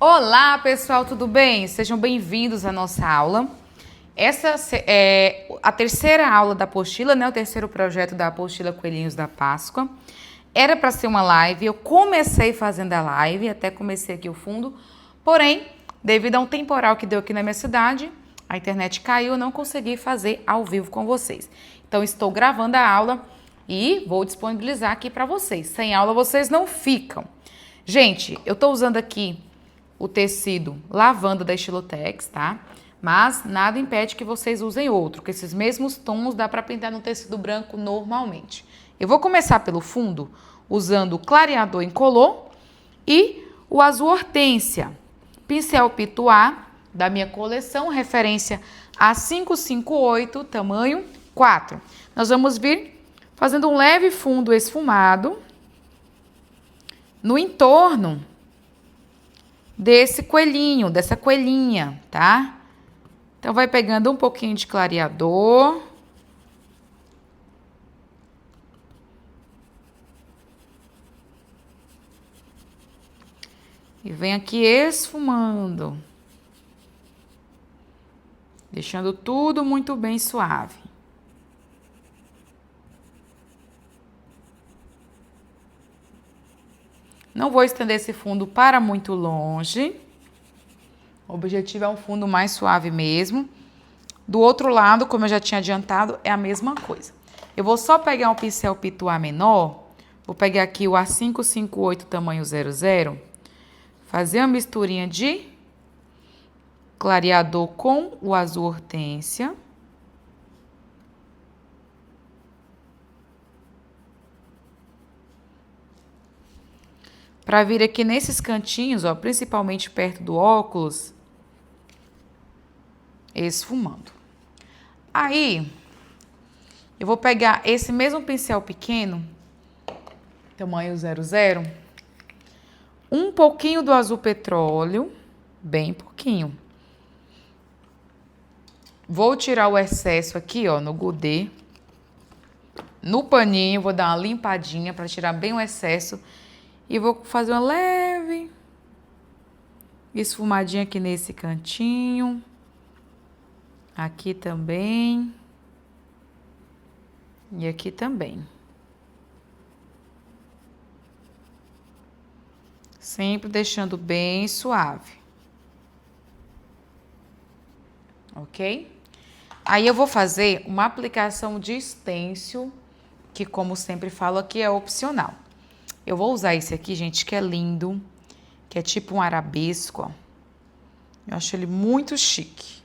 Olá, pessoal, tudo bem? Sejam bem-vindos à nossa aula. Essa é a terceira aula da apostila, né? O terceiro projeto da apostila Coelhinhos da Páscoa. Era para ser uma live, eu comecei fazendo a live, até comecei aqui o fundo, porém, devido a um temporal que deu aqui na minha cidade, a internet caiu, eu não consegui fazer ao vivo com vocês. Então, estou gravando a aula e vou disponibilizar aqui para vocês. Sem aula, vocês não ficam. Gente, eu estou usando aqui o tecido lavanda da Estilotex, tá? Mas nada impede que vocês usem outro, que esses mesmos tons dá para pintar no tecido branco normalmente. Eu vou começar pelo fundo, usando o clareador incolor e o azul hortênsia. Pincel Pituá da minha coleção, referência A558, tamanho 4. Nós vamos vir fazendo um leve fundo esfumado no entorno desse coelhinho, dessa coelhinha, tá? Então, vai pegando um pouquinho de clareador. E vem aqui esfumando. Deixando tudo muito bem suave. Não vou estender esse fundo para muito longe. O objetivo é um fundo mais suave mesmo. Do outro lado, como eu já tinha adiantado, é a mesma coisa. Eu vou só pegar um pincel Pituá menor. Vou pegar aqui o A558 tamanho 00. Fazer uma misturinha de clareador com o azul hortênsia. Para vir aqui nesses cantinhos, ó, principalmente perto do óculos, esfumando. Aí, eu vou pegar esse mesmo pincel pequeno, tamanho 00, um pouquinho do azul petróleo, bem pouquinho. Vou tirar o excesso aqui, ó, no godê. No paninho, vou dar uma limpadinha para tirar bem o excesso. E vou fazer uma leve esfumadinha aqui nesse cantinho. Aqui também. E aqui também. Sempre deixando bem suave. Ok? Aí eu vou fazer uma aplicação de stencil, que como sempre falo aqui é opcional. Eu vou usar esse aqui, gente, que é lindo, que é tipo um arabesco, ó. Eu acho ele muito chique.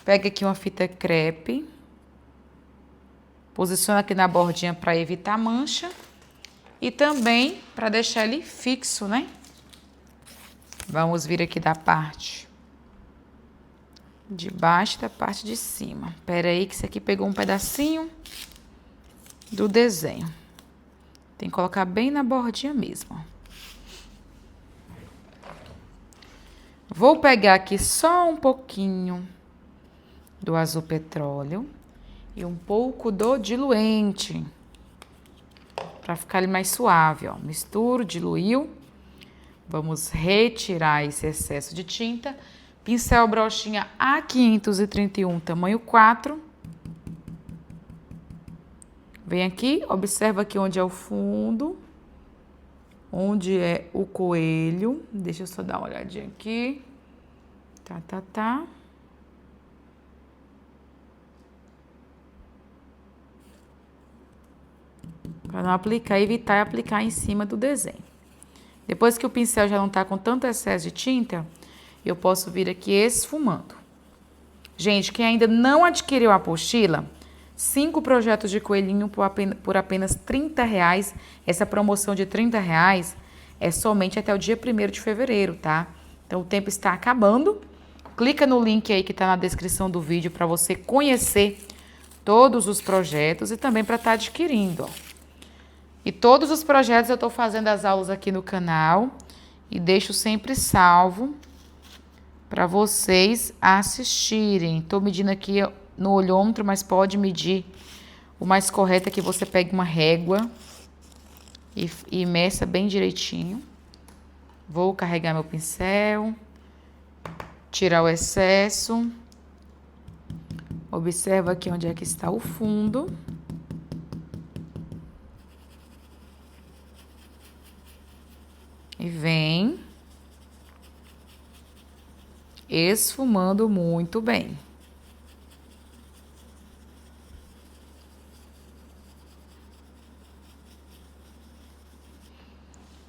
Pega aqui uma fita crepe. Posiciona aqui na bordinha para evitar mancha. E também para deixar ele fixo, né? Vamos vir aqui da parte de baixo e da parte de cima. Pera aí que isso aqui pegou um pedacinho do desenho. Tem que colocar bem na bordinha mesmo. Vou pegar aqui só um pouquinho do azul petróleo e um pouco do diluente, para ficar ele mais suave, ó. Misturo, diluiu. Vamos retirar esse excesso de tinta. Pincel brochinha A531, tamanho 4. Vem aqui, observa aqui onde é o fundo, onde é o coelho. Deixa eu só dar uma olhadinha aqui. Tá. Para não aplicar, evitar aplicar em cima do desenho. Depois que o pincel já não tá com tanto excesso de tinta, eu posso vir aqui esfumando. Gente, quem ainda não adquiriu a apostila, 5 projetos de coelhinho por apenas R$30. Essa promoção de R$30 é somente até o dia 1º de fevereiro, tá? Então, o tempo está acabando. Clica no link aí que está na descrição do vídeo para você conhecer todos os projetos e também para estar adquirindo, ó. E todos os projetos eu estou fazendo as aulas aqui no canal e deixo sempre salvo para vocês assistirem. Estou medindo aqui no olhômetro, mas pode medir. O mais correto é que você pegue uma régua e meça bem direitinho. Vou carregar meu pincel, tirar o excesso. Observa aqui onde é que está o fundo. E vem esfumando muito bem.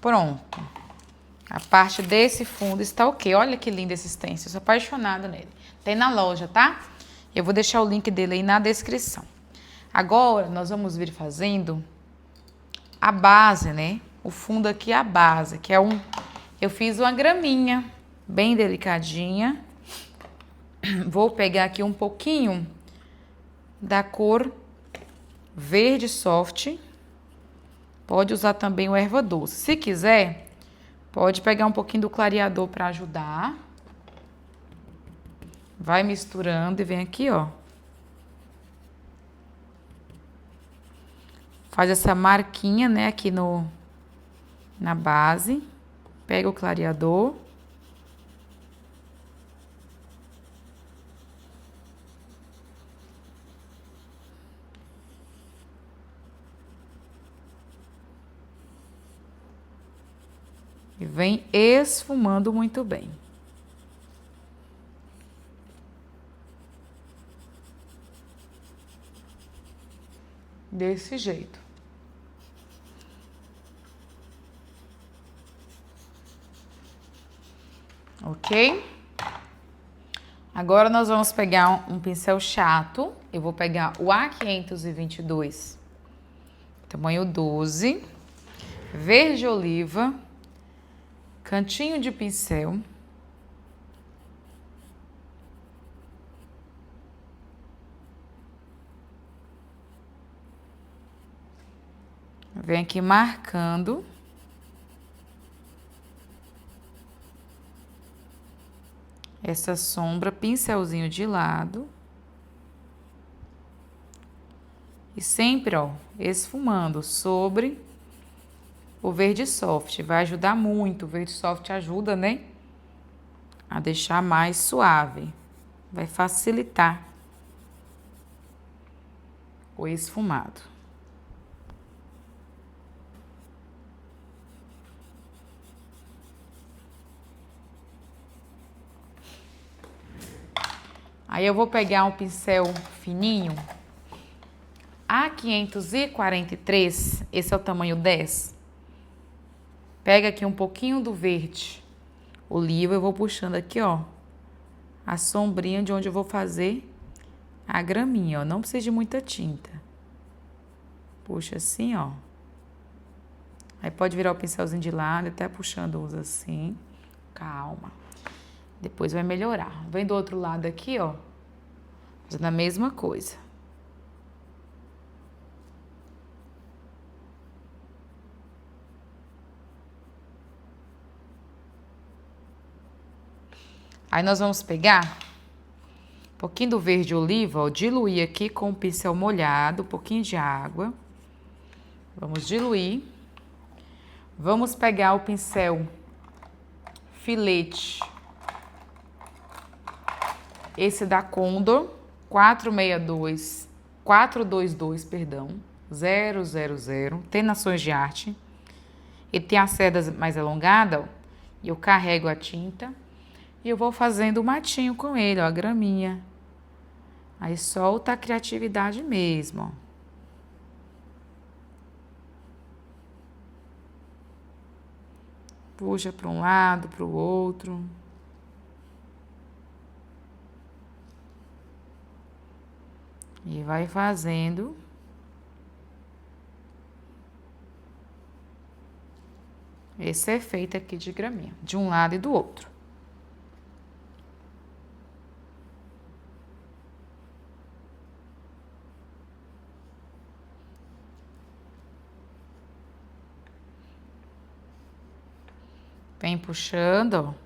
Pronto. A parte desse fundo está ok. Olha que lindo esse stencil, eu sou apaixonada nele. Tem na loja, tá? Eu vou deixar o link dele aí na descrição. Agora, nós vamos vir fazendo a base, né? O fundo aqui é a base, que é eu fiz uma graminha bem delicadinha. Vou pegar aqui um pouquinho da cor verde soft. Pode usar também o erva doce. Se quiser, pode pegar um pouquinho do clareador para ajudar. Vai misturando e vem aqui, ó. Faz essa marquinha, né, aqui na base. Pega o clareador. E vem esfumando muito bem. Desse jeito. Ok? Agora nós vamos pegar um pincel chato. Eu vou pegar o A522, tamanho 12, verde oliva, cantinho de pincel. Vem aqui marcando. Essa sombra, pincelzinho de lado. E sempre, ó, esfumando sobre o verde soft. Vai ajudar muito. O verde soft ajuda, né? A deixar mais suave. Vai facilitar o esfumado. Aí eu vou pegar um pincel fininho, A543, esse é o tamanho 10. Pega aqui um pouquinho do verde oliva, eu vou puxando aqui, ó, a sombrinha de onde eu vou fazer a graminha, ó. Não precisa de muita tinta. Puxa assim, ó. Aí pode virar o pincelzinho de lado, até puxando uns assim. Calma. Depois vai melhorar. Vem do outro lado aqui, ó. Fazendo a mesma coisa. Aí nós vamos pegar um pouquinho do verde oliva, ó, diluir aqui com o pincel molhado, um pouquinho de água. Vamos diluir. Vamos pegar o pincel filete. Esse da Condor, 422, perdão, 000. Tem Nações de Arte. Ele tem as cerdas mais alongadas, ó, e eu carrego a tinta. E eu vou fazendo o matinho com ele, ó, a graminha. Aí solta a criatividade mesmo, ó. Puxa para um lado, para o outro. E vai fazendo esse efeito aqui de graminha, de um lado e do outro. Vem puxando, ó.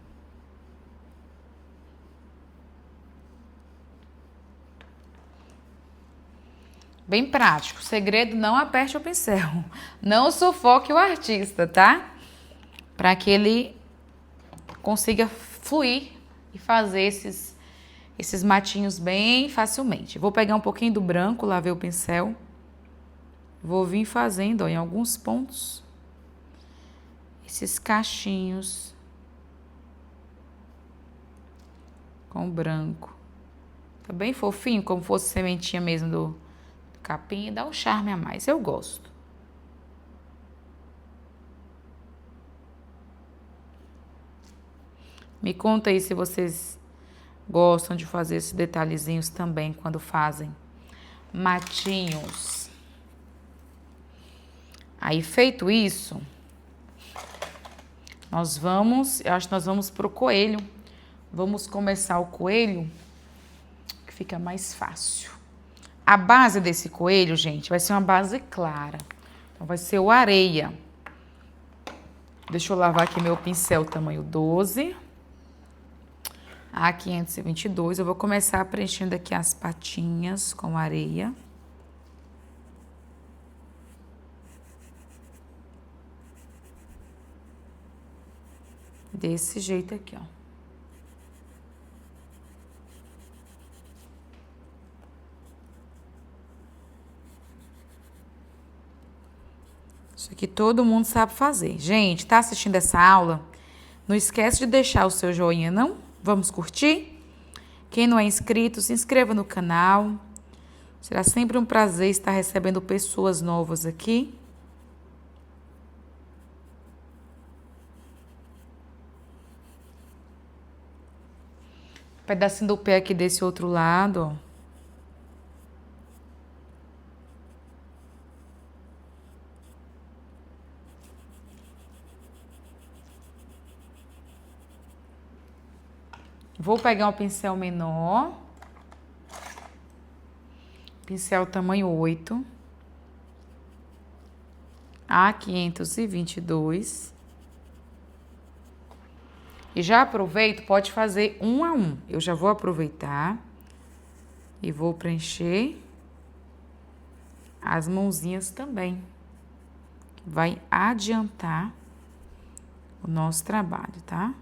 Bem prático. O segredo, não aperte o pincel. Não sufoque o artista, tá? Para que ele consiga fluir e fazer esses matinhos bem facilmente. Vou pegar um pouquinho do branco, lavei o pincel. Vou vir fazendo, ó, em alguns pontos, esses cachinhos com branco. Tá bem fofinho, como fosse sementinha mesmo do capim. Dá um charme a mais, eu gosto. Me conta aí se vocês gostam de fazer esses detalhezinhos também quando fazem matinhos. Aí, feito isso, eu acho que nós vamos pro coelho. Vamos começar o coelho, que fica mais fácil. A base desse coelho, gente, vai ser uma base clara. Então, vai ser o areia. Deixa eu lavar aqui meu pincel tamanho 12. A522, eu vou começar preenchendo aqui as patinhas com areia. Desse jeito aqui, ó. Isso aqui todo mundo sabe fazer. Gente, tá assistindo essa aula? Não esquece de deixar o seu joinha, não? Vamos curtir? Quem não é inscrito, se inscreva no canal. Será sempre um prazer estar recebendo pessoas novas aqui. Pedacinho do pé aqui desse outro lado, ó. Vou pegar um pincel menor. Pincel tamanho 8. A522. E já aproveito, pode fazer um a um. Eu já vou aproveitar e vou preencher as mãozinhas também. Vai adiantar o nosso trabalho, tá?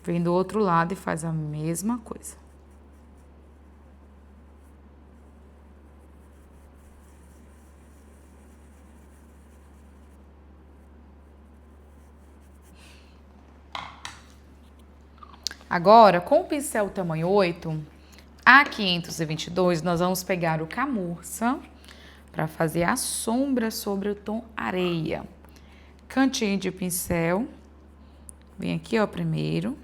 Vem do outro lado e faz a mesma coisa. Agora, com o pincel tamanho 8, A522, nós vamos pegar o camurça para fazer a sombra sobre o tom areia. Cantinho de pincel. Vem aqui, ó, primeiro.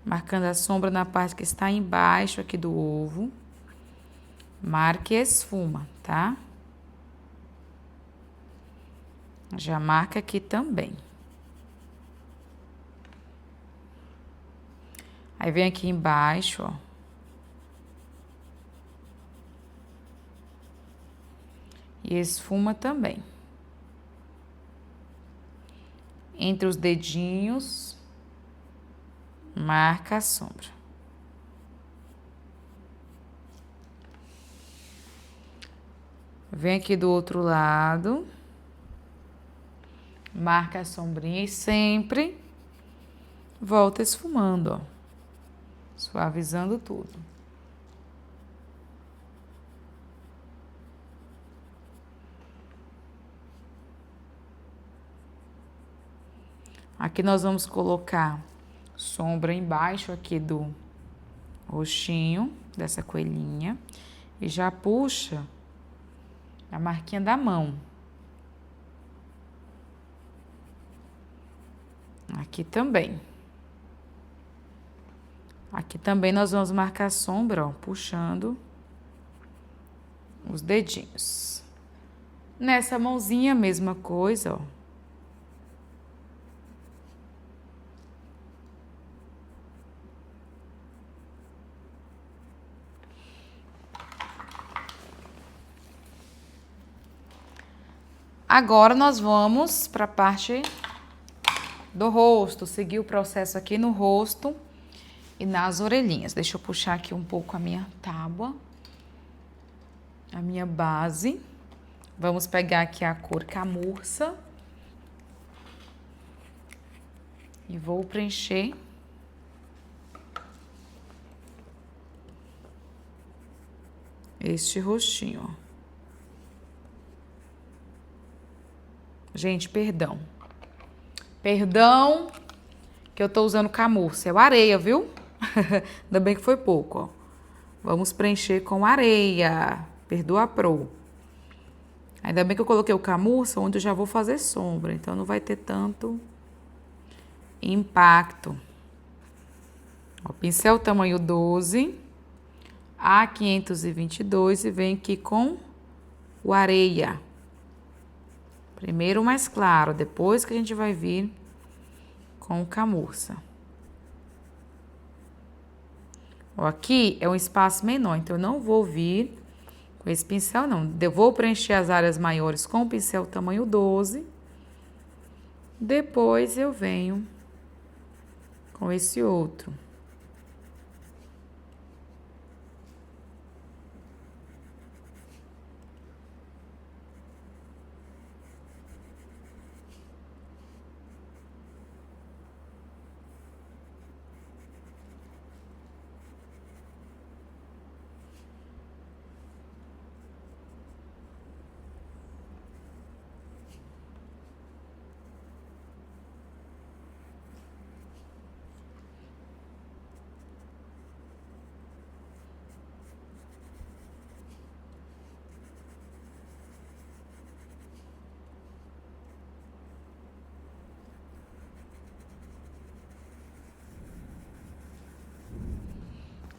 Marcando a sombra na parte que está embaixo aqui do ovo. Marque e esfuma, tá? Já marca aqui também. Aí vem aqui embaixo, ó. E esfuma também. Entre os dedinhos, marca a sombra. Vem aqui do outro lado, marca a sombrinha e sempre volta esfumando, ó, suavizando tudo. Aqui nós vamos colocar sombra embaixo aqui do rostinho dessa coelhinha e já puxa a marquinha da mão. Aqui também. Aqui também nós vamos marcar sombra, ó, puxando os dedinhos. Nessa mãozinha, mesma coisa, ó. Agora nós vamos para a parte do rosto, seguir o processo aqui no rosto e nas orelhinhas. Deixa eu puxar aqui um pouco a minha tábua, a minha base. Vamos pegar aqui a cor camurça e vou preencher este rostinho, ó. Gente, perdão. Perdão que eu tô usando camurça. É o areia, viu? Ainda bem que foi pouco, ó. Vamos preencher com areia. Perdoa, Pro. Ainda bem que eu coloquei o camurça onde eu já vou fazer sombra. Então, não vai ter tanto impacto. Ó, pincel tamanho 12. A522 e vem aqui com o areia. Primeiro o mais claro, depois que a gente vai vir com o camurça. Ó, aqui é um espaço menor, então eu não vou vir com esse pincel, não. Eu vou preencher as áreas maiores com o pincel tamanho 12. Depois eu venho com esse outro.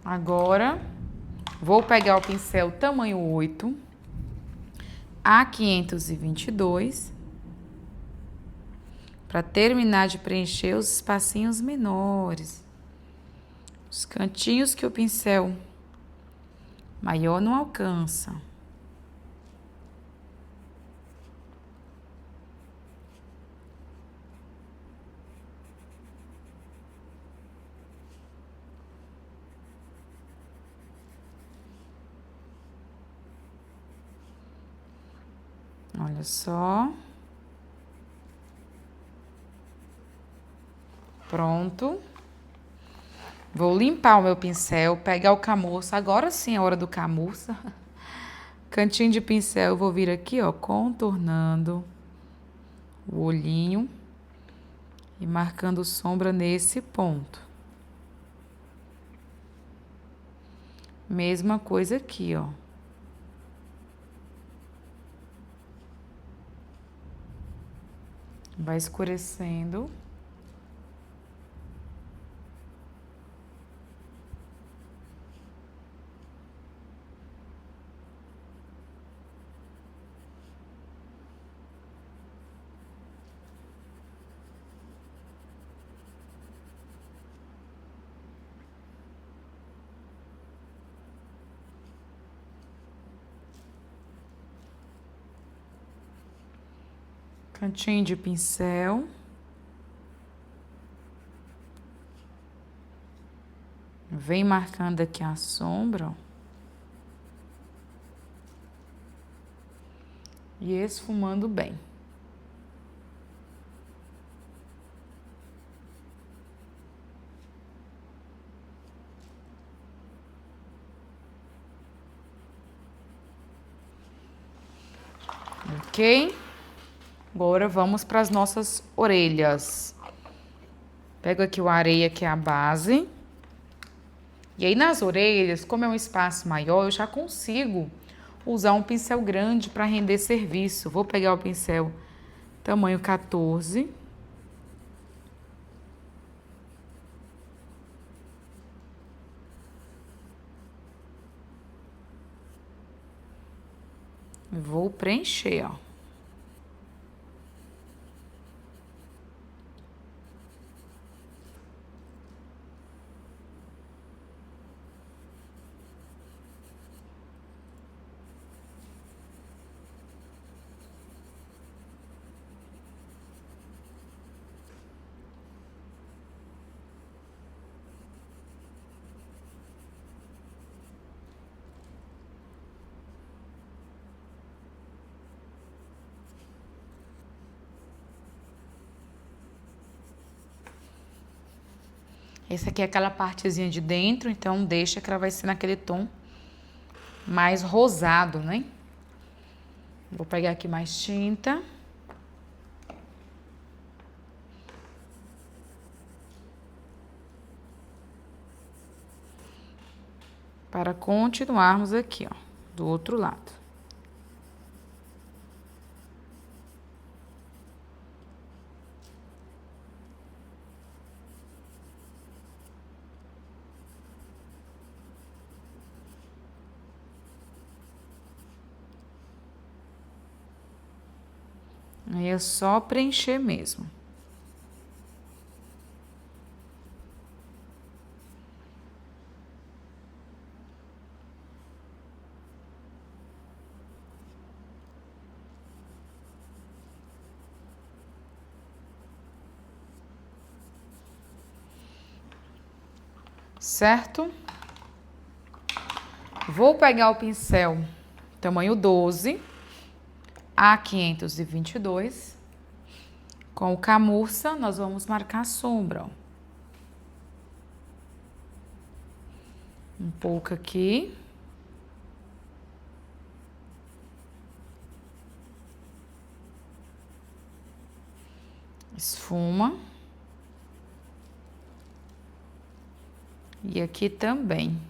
Agora, vou pegar o pincel tamanho 8, A522, para terminar de preencher os espacinhos menores, os cantinhos que o pincel maior não alcança. Olha só. Pronto. Vou limpar o meu pincel, pegar o camurça. Agora sim é a hora do camurça. Cantinho de pincel, eu vou vir aqui, ó, contornando o olhinho e marcando sombra nesse ponto. Mesma coisa aqui, ó. Vai escurecendo. Cantinho de pincel. Vem marcando aqui a sombra, ó. E esfumando bem. Ok? Agora vamos para as nossas orelhas. Pego aqui o areia, que é a base. E aí nas orelhas, como é um espaço maior, eu já consigo usar um pincel grande para render serviço. Vou pegar o pincel tamanho 14. Vou preencher, ó. Essa aqui é aquela partezinha de dentro, então deixa que ela vai ser naquele tom mais rosado, né? Vou pegar aqui mais tinta. Para continuarmos aqui, ó, do outro lado. Aí é só preencher mesmo. Certo? Vou pegar o pincel tamanho 12, A522. Com o camurça, nós vamos marcar a sombra, ó. Um pouco aqui. Esfuma. E aqui também.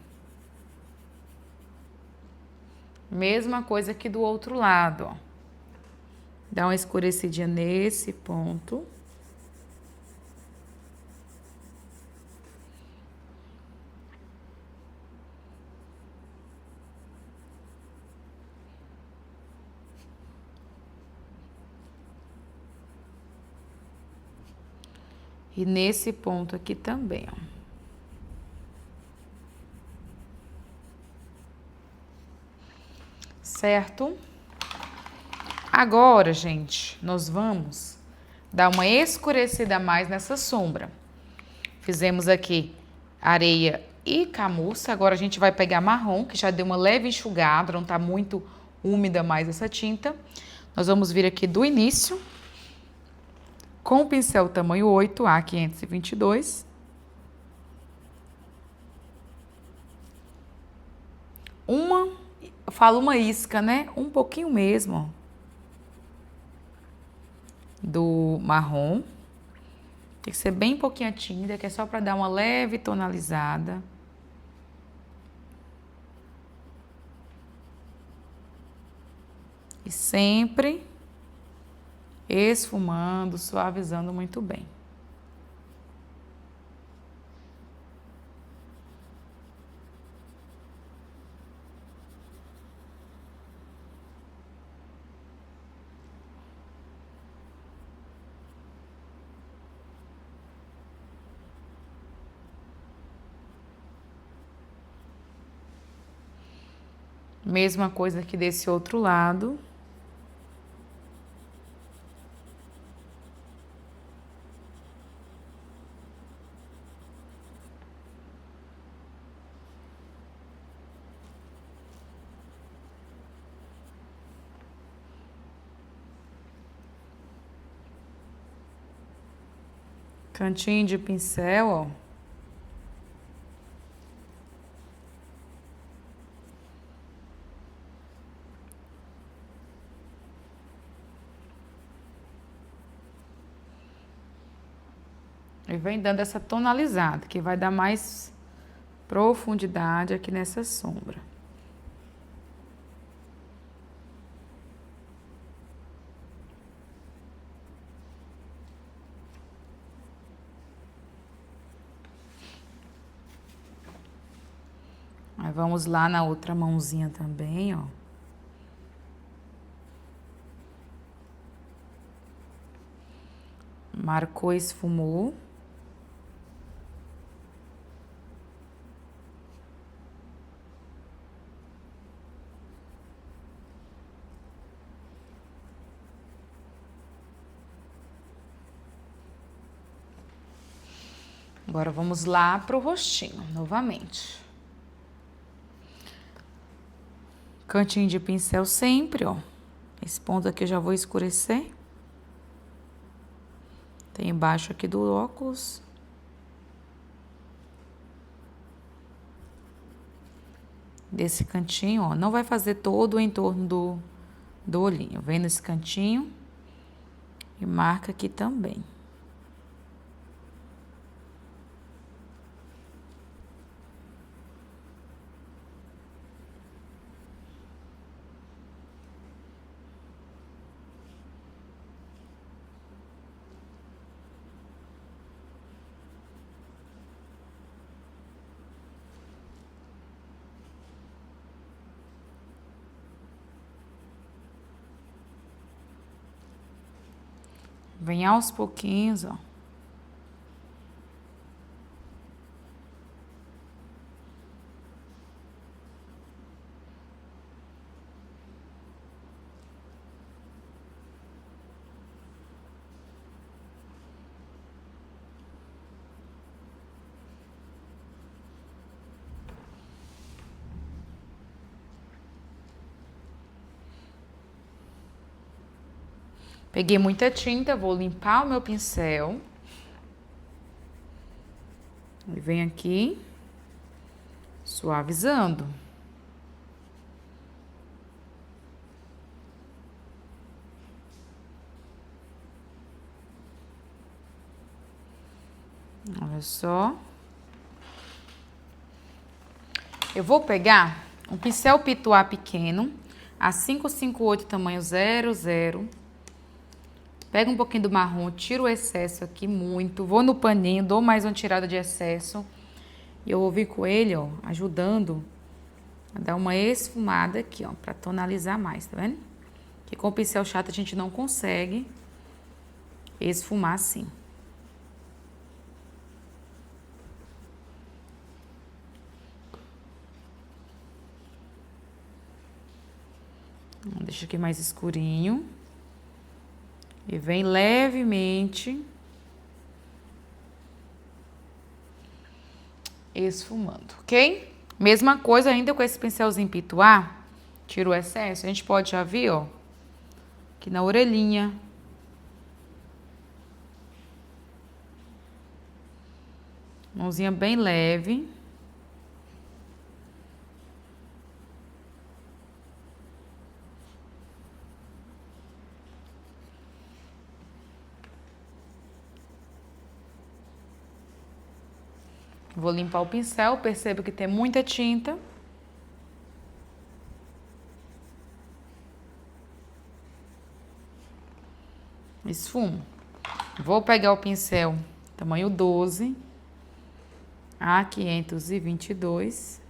Mesma coisa aqui do outro lado, ó. Dá uma escurecidinha nesse ponto. E nesse ponto aqui também, ó. Certo? Agora, gente, nós vamos dar uma escurecida a mais nessa sombra. Fizemos aqui areia e camurça. Agora a gente vai pegar marrom, que já deu uma leve enxugada, não tá muito úmida mais essa tinta. Nós vamos vir aqui do início, com o pincel tamanho 8, A522. Eu falo uma isca, né? Um pouquinho mesmo, ó, do marrom. Tem que ser bem pouquinha tinta, que é só para dar uma leve tonalizada. E sempre esfumando, suavizando muito bem. Mesma coisa aqui desse outro lado. Cantinho de pincel, ó. E vem dando essa tonalizada, que vai dar mais profundidade aqui nessa sombra. Aí vamos lá na outra mãozinha também, ó. Marcou, esfumou. Agora vamos lá pro rostinho, novamente. Cantinho de pincel sempre, ó. Esse ponto aqui eu já vou escurecer. Tem embaixo aqui do óculos. desse cantinho, ó. Não vai fazer todo o entorno do olhinho. Vem nesse cantinho e marca aqui também. Vem aos pouquinhos, ó. Peguei muita tinta, vou limpar o meu pincel. E venho aqui, suavizando. Olha só. Eu vou pegar um pincel pituá pequeno, a 558 tamanho 00. Pego um pouquinho do marrom, tiro o excesso aqui muito, vou no paninho, dou mais uma tirada de excesso. E eu vou vir com ele, ó, ajudando a dar uma esfumada aqui, ó, pra tonalizar mais, tá vendo? Que com o pincel chato a gente não consegue esfumar assim. Deixa aqui mais escurinho. E vem levemente esfumando, ok? Mesma coisa ainda com esse pincelzinho pituá. Tira o excesso. A gente pode já ver, ó, aqui na orelhinha. Mãozinha bem leve. Vou limpar o pincel, percebo que tem muita tinta. Esfumo. Vou pegar o pincel tamanho 12, A522.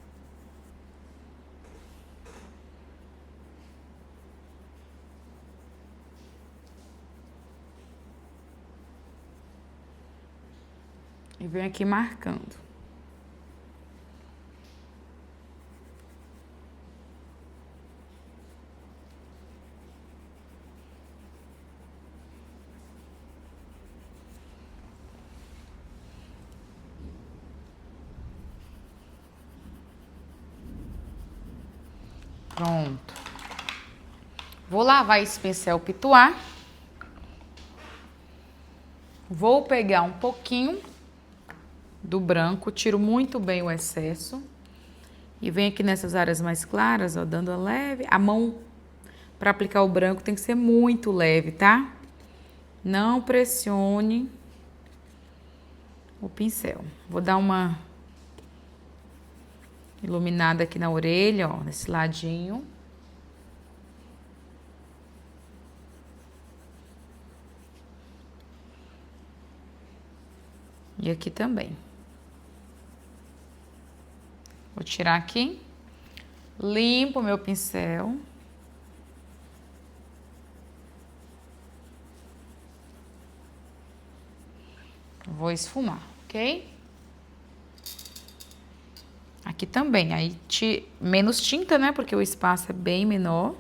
E venho aqui marcando. Pronto. Vou lavar esse pincel pituá. Vou pegar um pouquinho do branco, tiro muito bem o excesso. E venho aqui nessas áreas mais claras, ó, dando a leve. A mão, para aplicar o branco, tem que ser muito leve, tá? Não pressione o pincel. Vou dar uma iluminada aqui na orelha, ó, nesse ladinho. E aqui também. Vou tirar aqui. Limpo o meu pincel. Vou esfumar, ok? Aqui também, aí menos tinta, né? Porque o espaço é bem menor.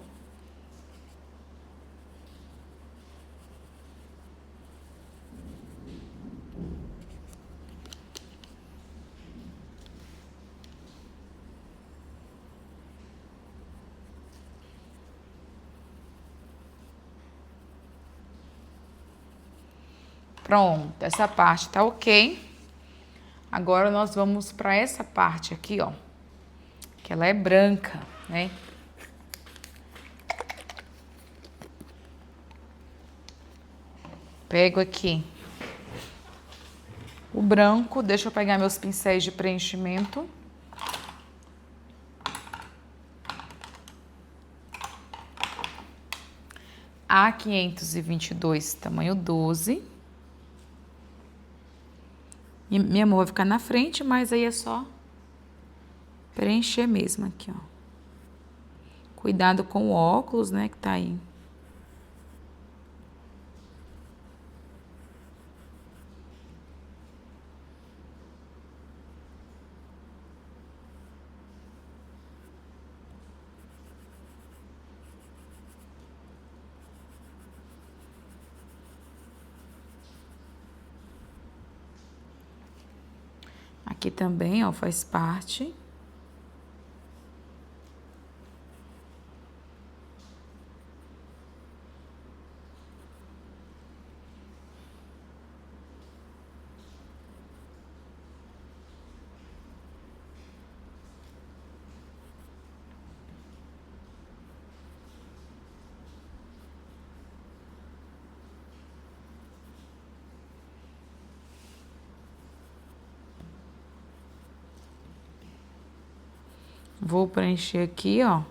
Pronto, essa parte tá ok. Agora nós vamos para essa parte aqui, ó, que ela é branca, né? Pego aqui o branco, deixa eu pegar meus pincéis de preenchimento. A522, tamanho 12. E minha mão vai ficar na frente, mas aí é só preencher mesmo aqui, ó. Cuidado com o óculos, né, que tá aí. Aqui também, ó, faz parte. Vou preencher aqui, ó.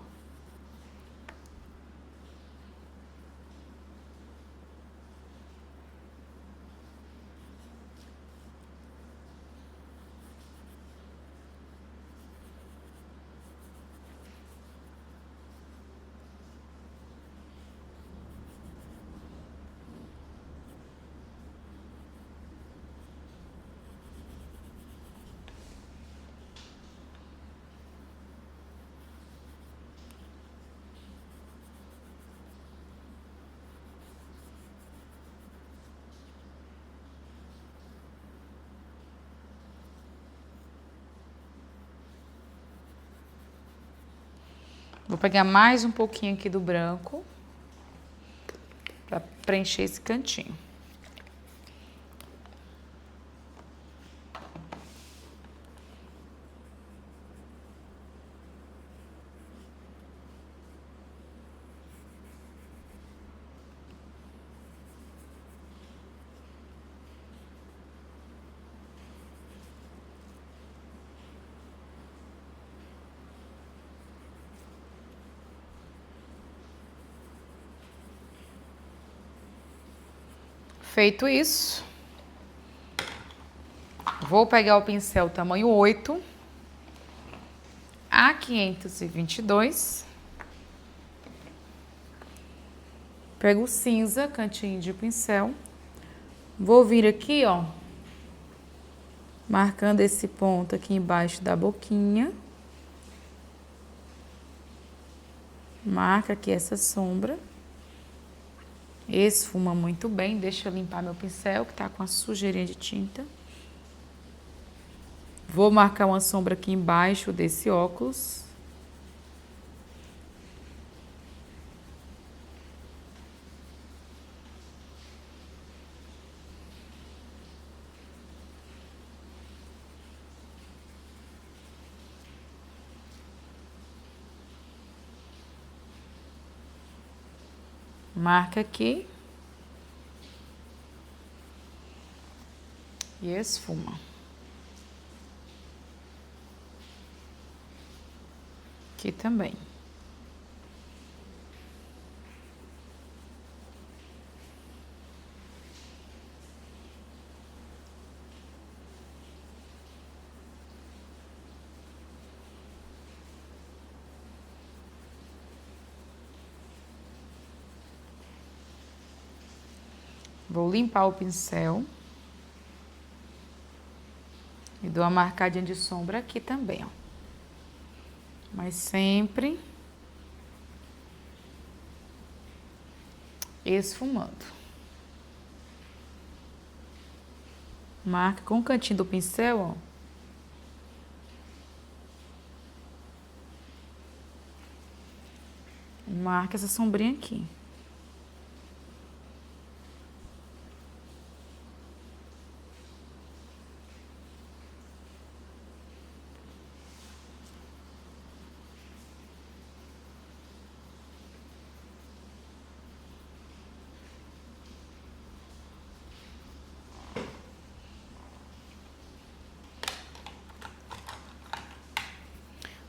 Vou pegar mais um pouquinho aqui do branco para preencher esse cantinho. Feito isso, vou pegar o pincel tamanho 8, A522, pego o cinza, cantinho de pincel, vou vir aqui, ó, marcando esse ponto aqui embaixo da boquinha, marca aqui essa sombra. Esfuma muito bem, deixa eu limpar meu pincel que tá com a sujeirinha de tinta. Vou marcar uma sombra aqui embaixo desse óculos. Marca aqui. E esfuma. Aqui também. Vou limpar o pincel. E dou uma marcadinha de sombra aqui também, ó. Mas sempre esfumando. Marca com o cantinho do pincel, ó. Marca essa sombrinha aqui.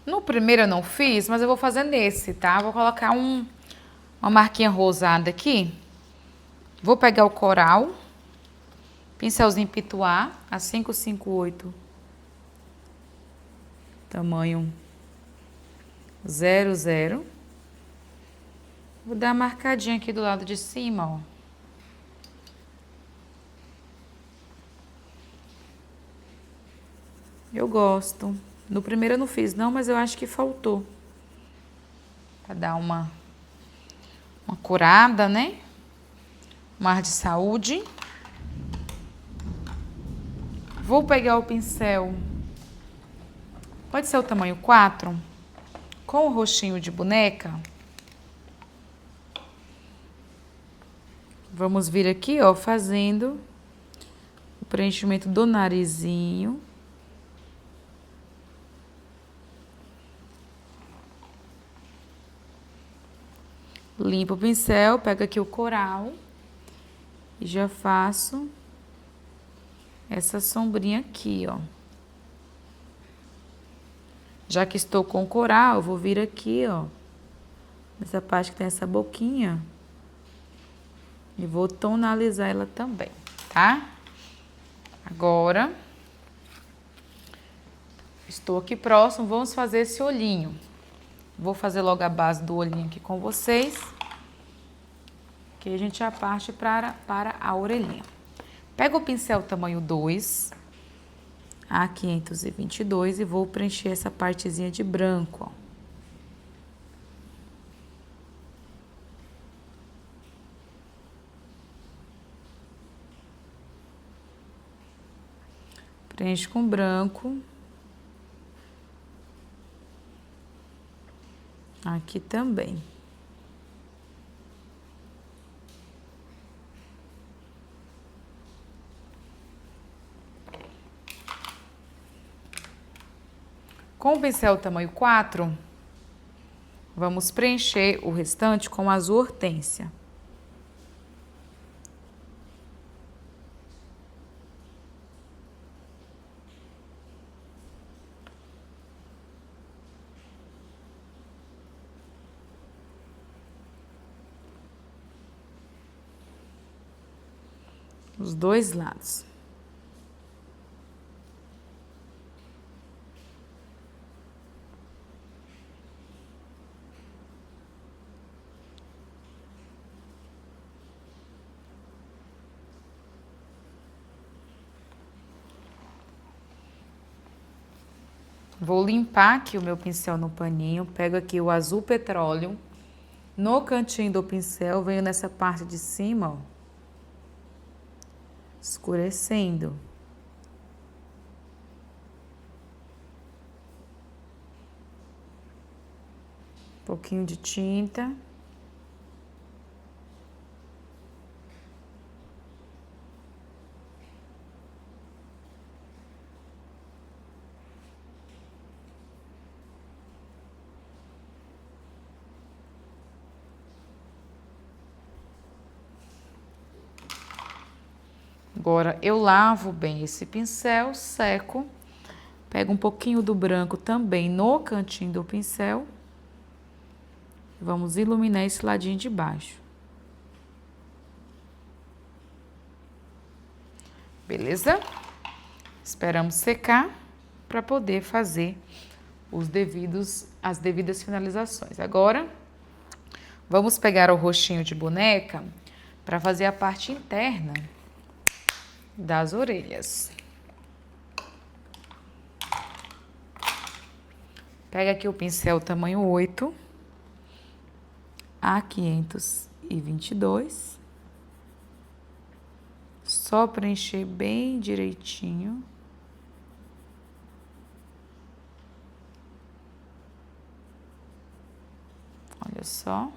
No primeiro eu não fiz, mas eu vou fazer nesse, tá? Vou colocar uma marquinha rosada aqui. Vou pegar o coral, pincelzinho pituá, a 558, tamanho 00. Vou dar uma marcadinha aqui do lado de cima, ó. Eu gosto. No primeiro eu não fiz não, mas eu acho que faltou. Pra dar uma curada, né? Um ar de saúde. Vou pegar o pincel. Pode ser o tamanho 4. Com o rostinho de boneca. Vamos vir aqui, ó, fazendo o preenchimento do narizinho. Limpo o pincel, pego aqui o coral e já faço essa sombrinha aqui, ó. Já que estou com o coral, eu vou vir aqui, ó, nessa parte que tem essa boquinha e vou tonalizar ela também, tá? Agora, estou aqui próximo, vamos fazer esse olhinho. Vou fazer logo a base do olhinho aqui com vocês, que a gente já parte para a orelhinha. Pego o pincel tamanho 2, A522, e vou preencher essa partezinha de branco, ó. Preencho com branco. Aqui também. Com o pincel tamanho 4, vamos preencher o restante com azul hortênsia. Os dois lados. Vou limpar aqui o meu pincel no paninho, pego aqui o azul petróleo, no cantinho do pincel, venho nessa parte de cima, ó, escurecendo. Um pouquinho de tinta. Agora, eu lavo bem esse pincel, seco, pego um pouquinho do branco também no cantinho do pincel. Vamos iluminar esse ladinho de baixo. Beleza? Esperamos secar para poder fazer as devidas finalizações. Agora, vamos pegar o rostinho de boneca para fazer a parte interna das orelhas. Pega aqui o pincel tamanho 8, A522. Só preencher bem direitinho. Olha só.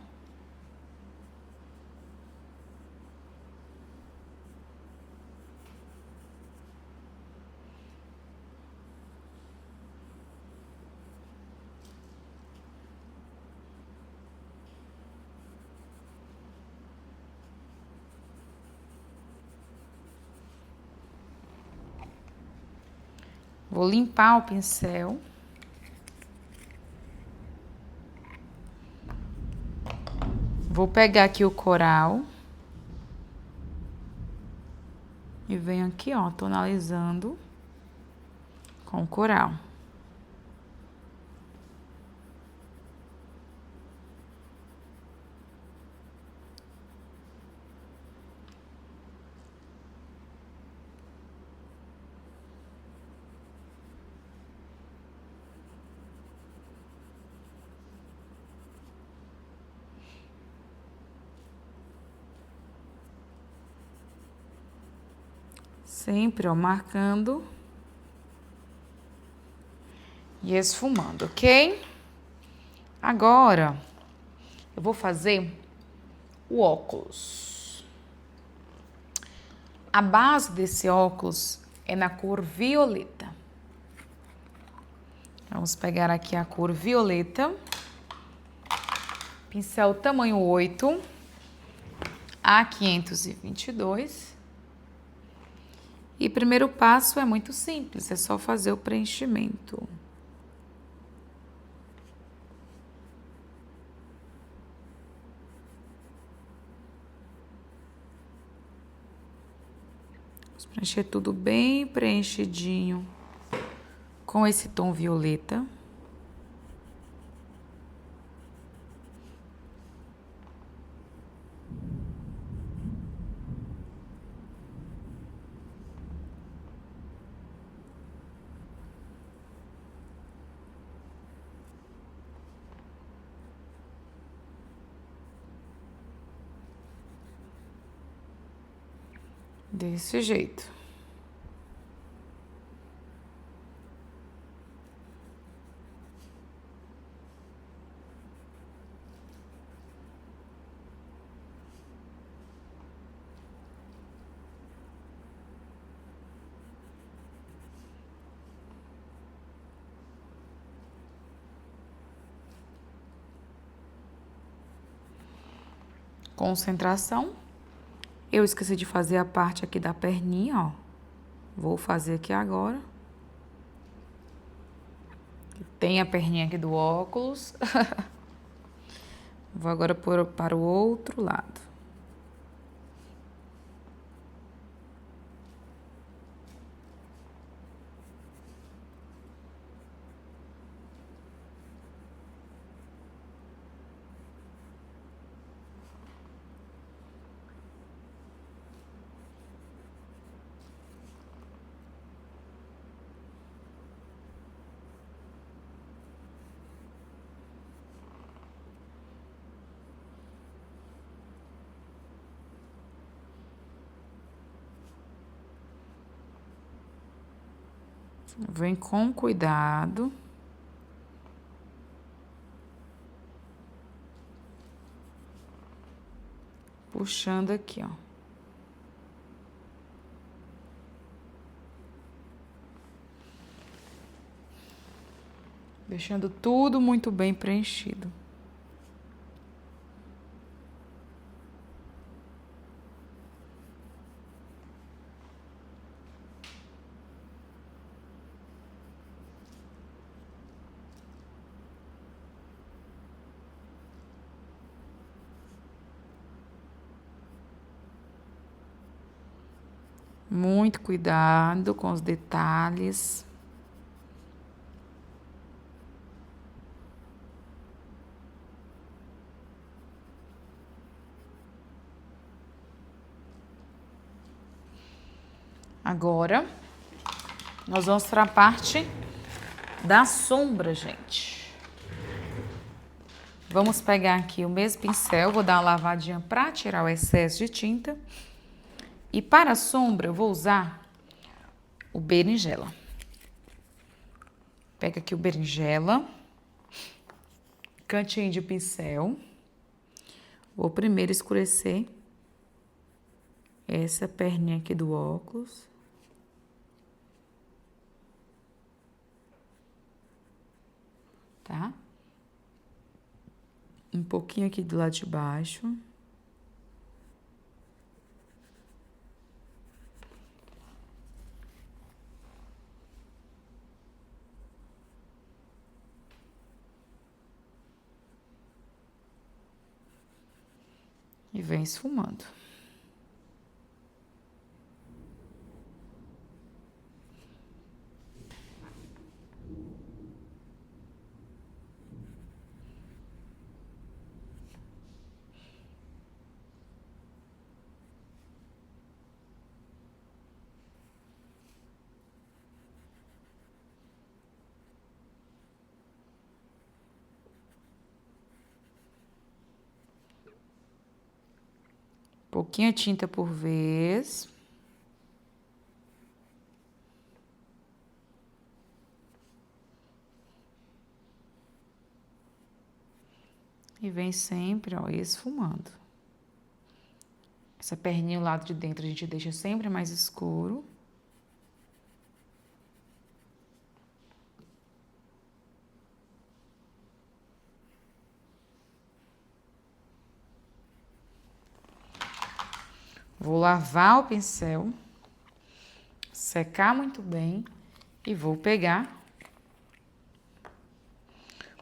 Vou limpar o pincel. Vou pegar aqui o coral. E venho aqui, ó, tonalizando com o coral. Sempre, ó, marcando e esfumando, ok? Agora, eu vou fazer o óculos. A base desse óculos é na cor violeta. Vamos pegar aqui a cor violeta. Pincel tamanho 8, A522. E o primeiro passo é muito simples, é só fazer o preenchimento. Vamos preencher tudo bem preenchidinho com esse tom violeta. Desse jeito. Concentração. Eu esqueci de fazer a parte aqui da perninha, ó. Vou fazer aqui agora. Tem a perninha aqui do óculos. Vou agora pôr para o outro lado. Vem com cuidado. Puxando aqui, ó. Deixando tudo muito bem preenchido. Muito cuidado com os detalhes. Agora, nós vamos para a parte da sombra, gente. Vamos pegar aqui o mesmo pincel, vou dar uma lavadinha para tirar o excesso de tinta. E para a sombra, eu vou usar o berinjela. Pega aqui o berinjela, cantinho de pincel. Vou primeiro escurecer essa perninha aqui do óculos. Tá? Um pouquinho aqui do lado de baixo. E vem esfumando. Pouquinha tinta por vez. E vem sempre, ó, esfumando. Essa perninha ao lado de dentro a gente deixa sempre mais escuro. Vou lavar o pincel, secar muito bem e vou pegar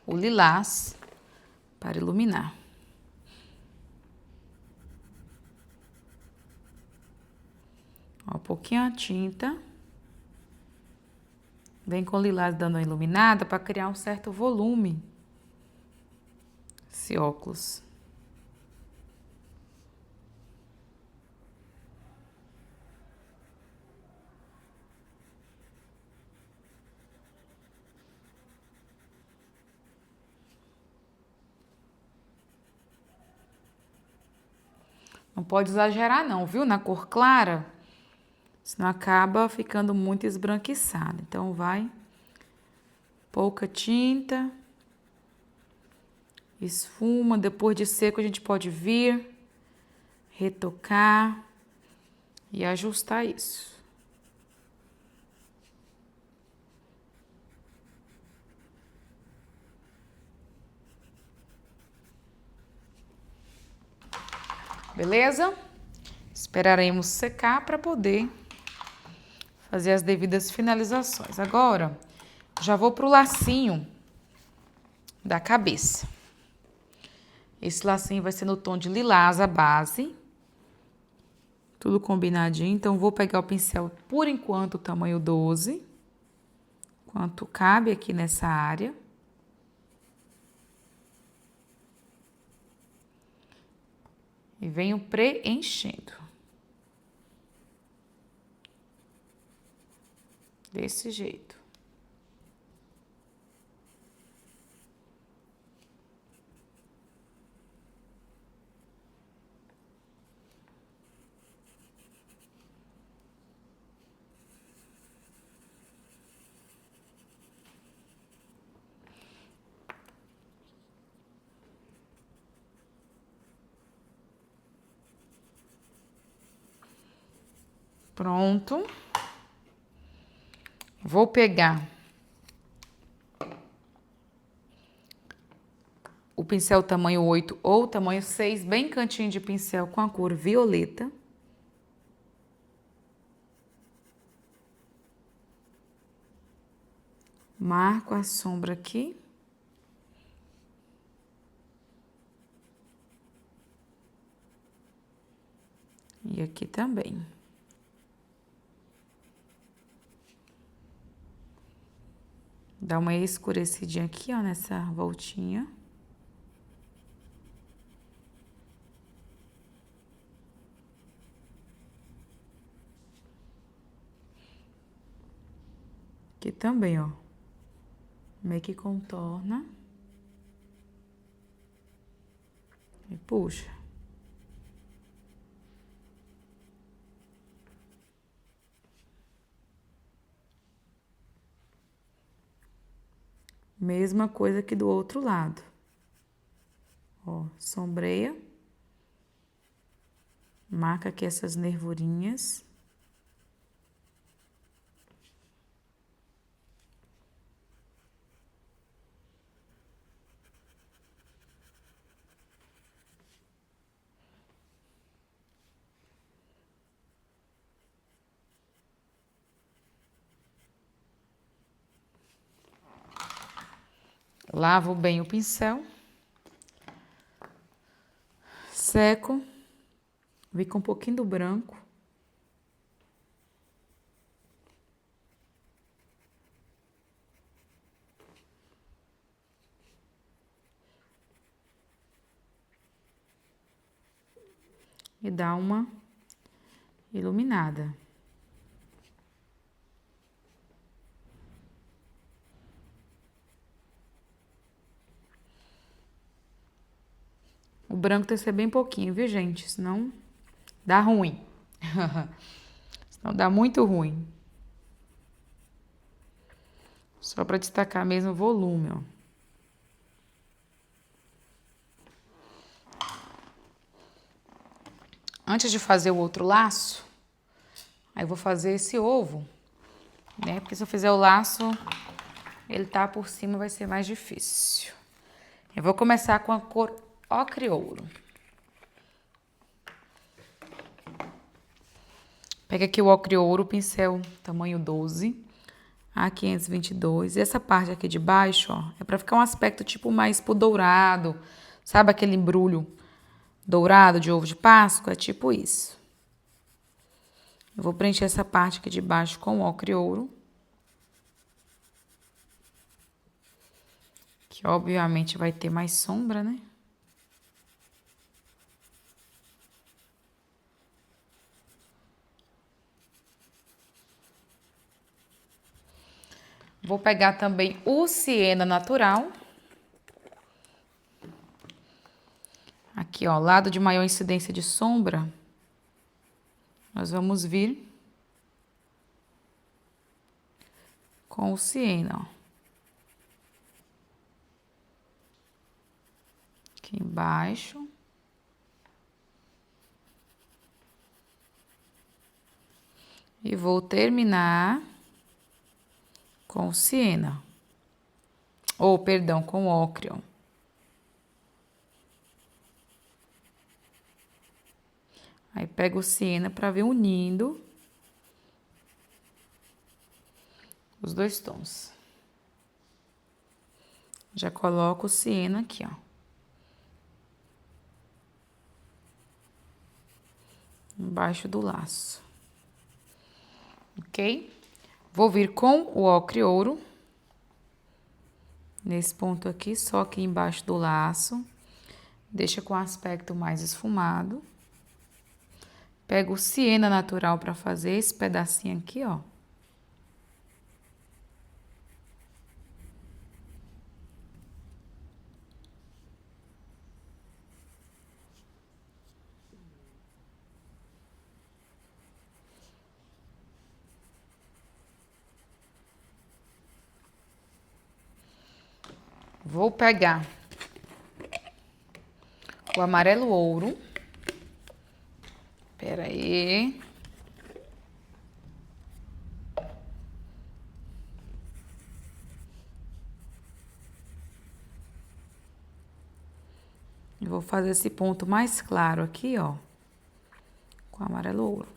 o lilás para iluminar. Ó, um pouquinho a tinta. Vem com o lilás dando uma iluminada para criar um certo volume. Esse óculos. Não pode exagerar não, viu? Na cor clara, senão acaba ficando muito esbranquiçado. Então, vai pouca tinta, esfuma. Depois de seco, a gente pode vir, retocar e ajustar isso. Beleza? Esperaremos secar para poder fazer as devidas finalizações. Agora, já vou pro lacinho da cabeça. Esse lacinho vai ser no tom de lilás a base. Tudo combinadinho. Então, vou pegar o pincel, por enquanto, tamanho 12. Quanto cabe aqui nessa área. E venho preenchendo. Desse jeito. Pronto. Vou pegar o pincel tamanho 8 ou tamanho 6, bem cantinho de pincel com a cor violeta. Marco a sombra aqui. E aqui também. Dá uma escurecidinha aqui, ó, nessa voltinha. Aqui também, ó. Meio que contorna. E puxa. Mesma coisa que do outro lado. Ó, sombreia. Marca aqui essas nervurinhas. Lavo bem o pincel. Seco Vi com um pouquinho do branco. E dá uma iluminada. O branco tem que ser bem pouquinho, viu, gente? Senão dá ruim. Senão dá muito ruim. Só para destacar mesmo o volume, ó. Antes de fazer o outro laço, aí eu vou fazer esse ovo, né? Porque se eu fizer o laço, ele tá por cima, vai ser mais difícil. Eu vou começar com a cor ocre ouro. Pega aqui o ocre ouro, pincel tamanho 12, A522. E essa parte aqui de baixo, ó, é pra ficar um aspecto tipo mais pro dourado. Sabe aquele embrulho dourado de ovo de Páscoa? É tipo isso. Eu vou preencher essa parte aqui de baixo com ocre ouro. Que obviamente vai ter mais sombra, né? Vou pegar também o siena natural. Aqui, ó, lado de maior incidência de sombra. Nós vamos vir com o siena, ó. Aqui embaixo. E vou terminar com o siena. Ou, perdão, com o ocre, ó. Aí pego o siena para ver unindo os dois tons. Já coloco o siena aqui, ó. Embaixo do laço. Ok? Vou vir com o ocre ouro. Nesse ponto aqui, só aqui embaixo do laço. Deixa com aspecto mais esfumado. Pego o siena natural para fazer esse pedacinho aqui, ó. Vou pegar o amarelo ouro. Pera aí. E vou fazer esse ponto mais claro aqui, ó, com amarelo ouro.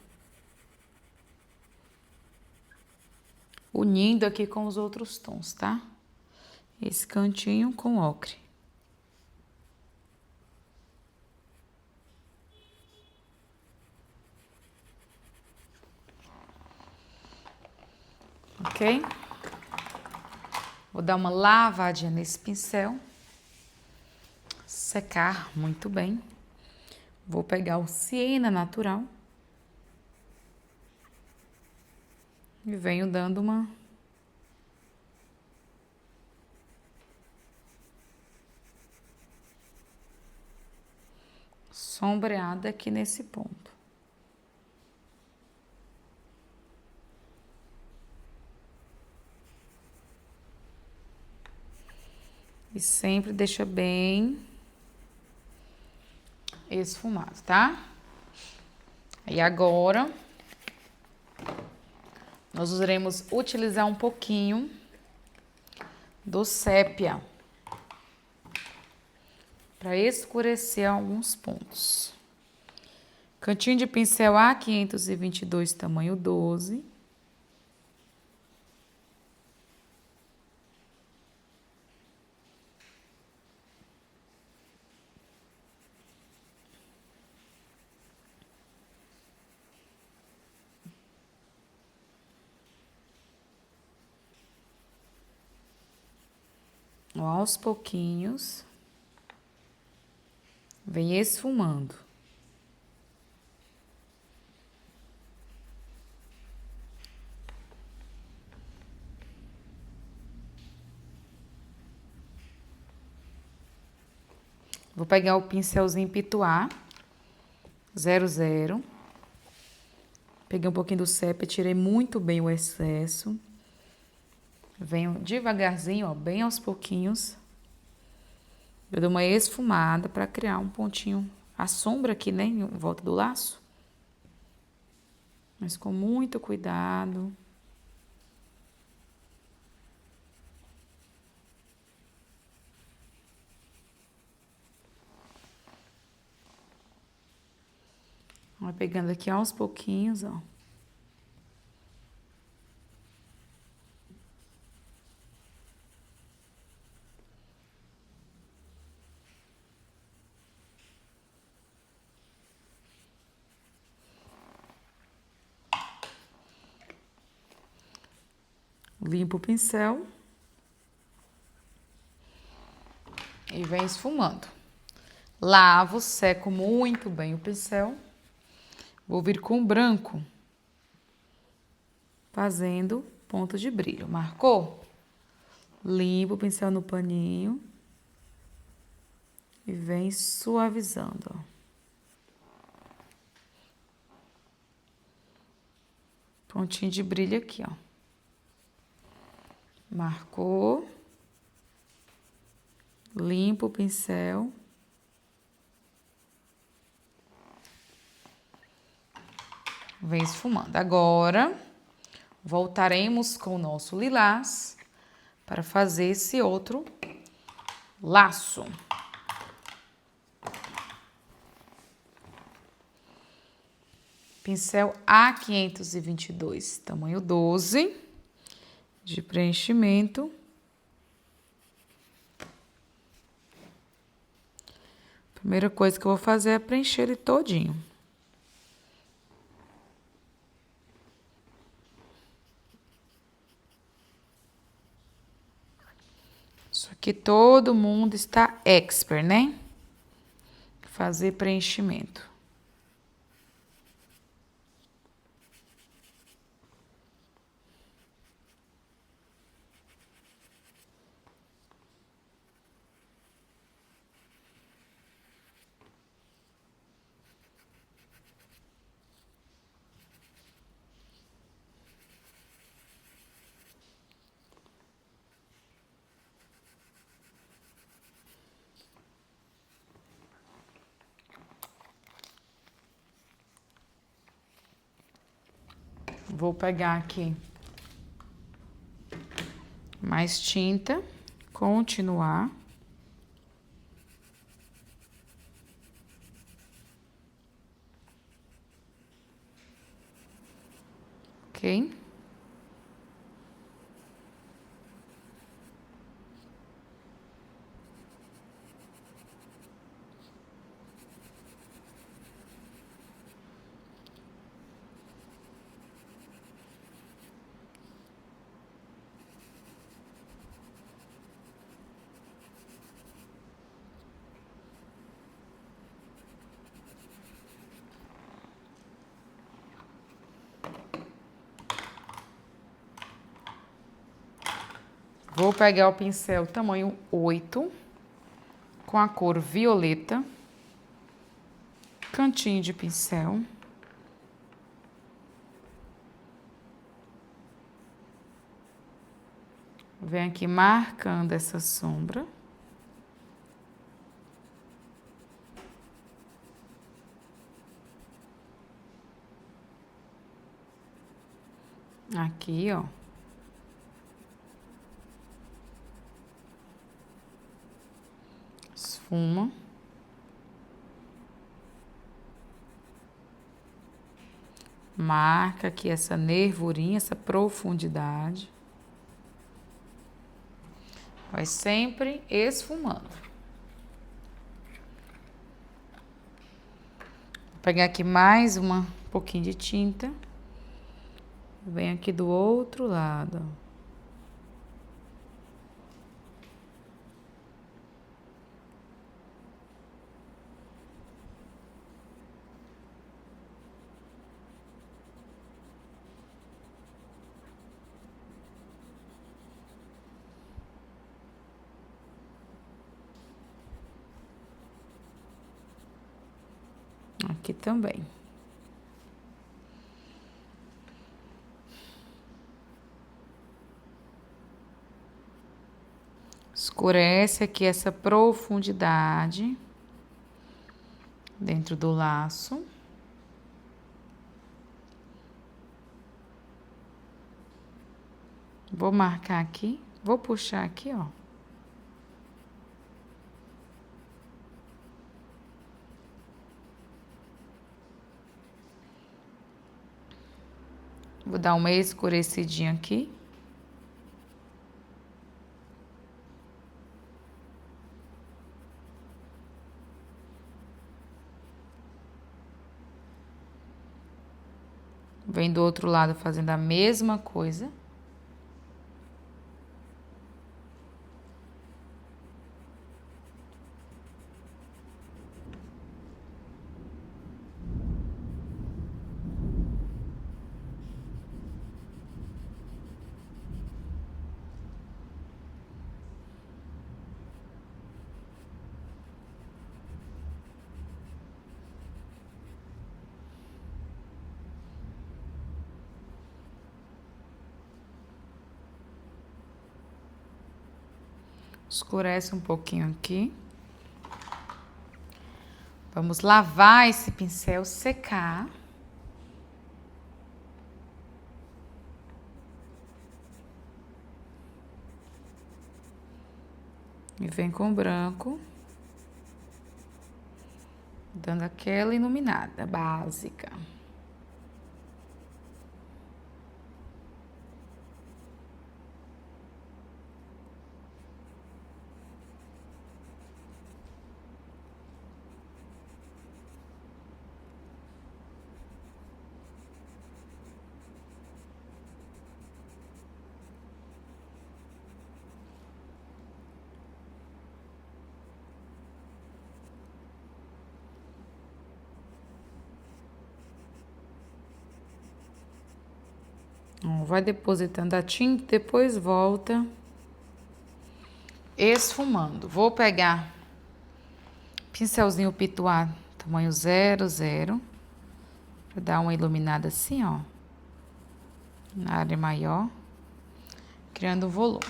Unindo aqui com os outros tons, tá? Esse cantinho com ocre. Ok? Vou dar uma lavadinha nesse pincel. Secar muito bem. Vou pegar o siena natural. E venho dando uma sombreada aqui nesse ponto. E sempre deixa bem esfumado, tá? E agora, nós iremos utilizar um pouquinho do sépia para escurecer alguns pontos. Cantinho de pincel A522, tamanho 12. Ó, aos pouquinhos, vem esfumando. Vou pegar o pincelzinho Pituá 00. Peguei um pouquinho do sépia, tirei muito bem o excesso. Venho devagarzinho, ó, bem aos pouquinhos. Eu dou uma esfumada para criar um pontinho, a sombra aqui, né, em volta do laço. Mas com muito cuidado. Vai pegando aqui aos pouquinhos, ó. Limpo o pincel. E vem esfumando. Lavo, seco muito bem o pincel. Vou vir com branco, fazendo pontos de brilho. Marcou? Limpa o pincel no paninho e vem suavizando, ó. Pontinho de brilho aqui, ó. Marcou. Limpa o pincel. Vem esfumando. Agora, voltaremos com o nosso lilás para fazer esse outro laço. Pincel A522, tamanho 12, de preenchimento. Primeira coisa que eu vou fazer é preencher ele todinho. Isso aqui todo mundo está expert, né? Fazer preenchimento. Vou pegar aqui mais tinta, continuar. Ok? Vou pegar o pincel tamanho 8, com a cor violeta, cantinho de pincel. Venho aqui marcando essa sombra. Aqui, ó. Esfuma. Marca aqui essa nervurinha, essa profundidade. Vai sempre esfumando. Vou pegar aqui mais um pouquinho de tinta. Venho aqui do outro lado, ó. Aqui também. Escurece aqui essa profundidade dentro do laço. Vou marcar aqui, vou puxar aqui, ó. Vou dar uma escurecidinha aqui. Vem do outro lado fazendo a mesma coisa. Escurece um pouquinho aqui. Vamos lavar esse pincel, secar. E vem com o branco, dando aquela iluminada básica. Vai depositando a tinta, depois volta esfumando. Vou pegar pincelzinho pituá, tamanho 00, para dar uma iluminada assim, ó, na área maior, criando um volume.